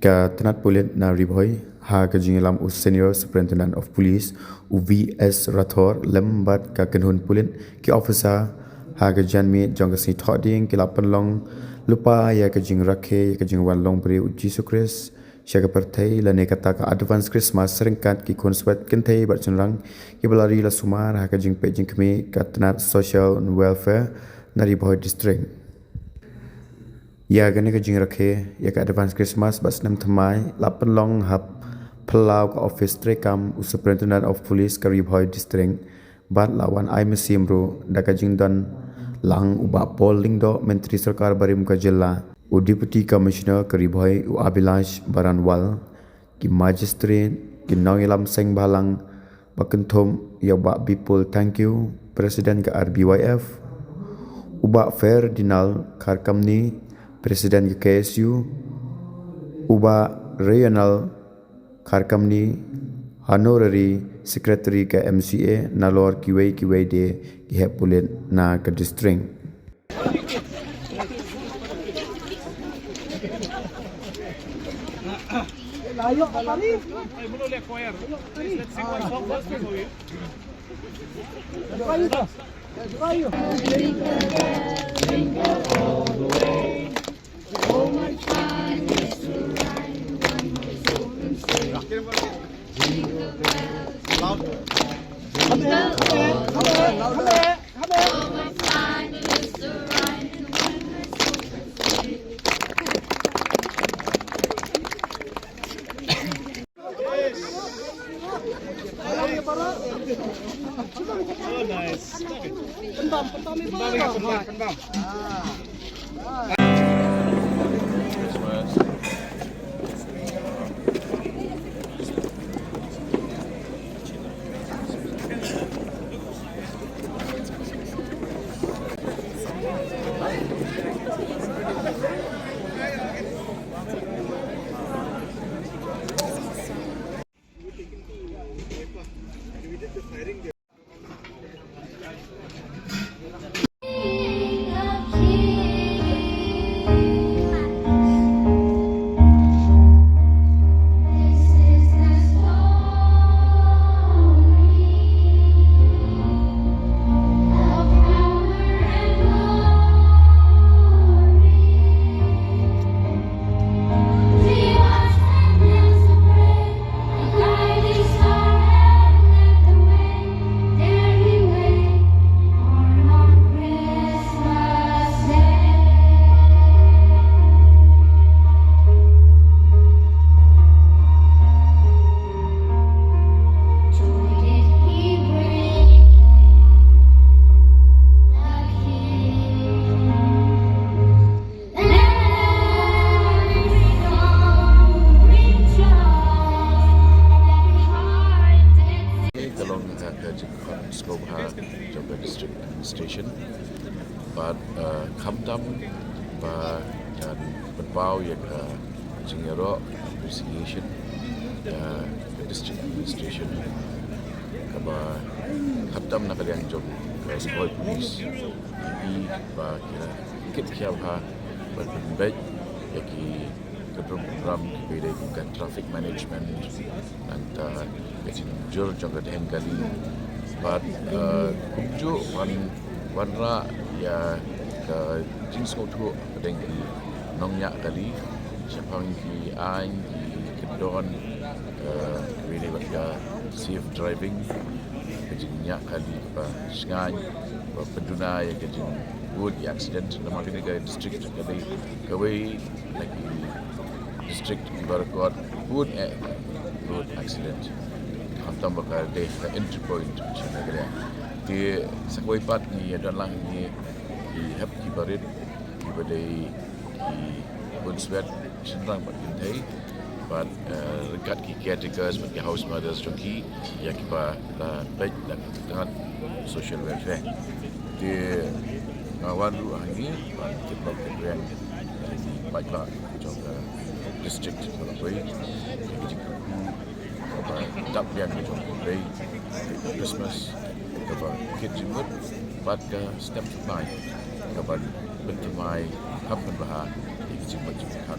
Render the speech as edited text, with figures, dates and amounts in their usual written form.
Ka tnad pulit na Ri Bhoi ha ka jingalam us senior superintendent of police u VS Rathor lembat ka kenhun pulit ki officer ha ka janmi jongasi thoding ki lapan long lupa ya ka jing rakhe ya ka jing wan long beri uji sukris syaga pertai la ne kata ka advance Christmas ryngkat ki khunswet kentai bat chunrang ki balari la sumar ha ka jing pe jing kemi ka tnad social and welfare na Ri Bhoi district. Ya gani ka jing rakhe ya ka advance Christmas bas nam thamai lapan long hap pelau ka office trekam superintendent of police ka Ri Bhoi district bat lawan ai mesim ro da ka jing dan lang uba polling do menteri sarkar barim ka jilla u deputy commissioner ka Ri Bhoi u Abilash Baranwal ki magistrate ki nangilam seng balang bakenthom ya ba people thank you president ka RBYF uba Ferdinand Karkamni Presiden ke KSU, Uba Regional Karkamni, Honorary Secretary ke MCA, Nalor Kiwei de Kihepulit na ke district. Oh, my fun is to ride one horse open sleigh. Jingle bells, jingle all the way. Oh, my fun is to ride in one horse open sleigh. Oh, nice. District Administration but Khamdam dan berbau yang jingero appreciation the District Administration kaba Khamdam nak yang job Ri Bhoi Police ini ba kira kit kiabha berbaik yaki program kibede bukan traffic management dan jur jangka kali but kunju wanra ya ke jenis tu dengan nongnya kali siapa yang aing kedon kibede baca safe driving kejingnya kali apa sengai penduna yang kejing wood accident nama kita district kali kawai lagi district Barakot wood accident hantam bakal deh ke entry point macam ni di sekwai part ni adalah ni di help kibarit kibadai di khunswet senang berkintai but ryngkat ki caretakers bagi house mothers joki ya kiba baik dan dengan social welfare di awan ru hangi kita program di baiklah juga district Nongpoh tak yang itu dari Christmas kepada kitchen wood but ke step 9 kepada bentuk mai kapan bahar di kitchen wood juga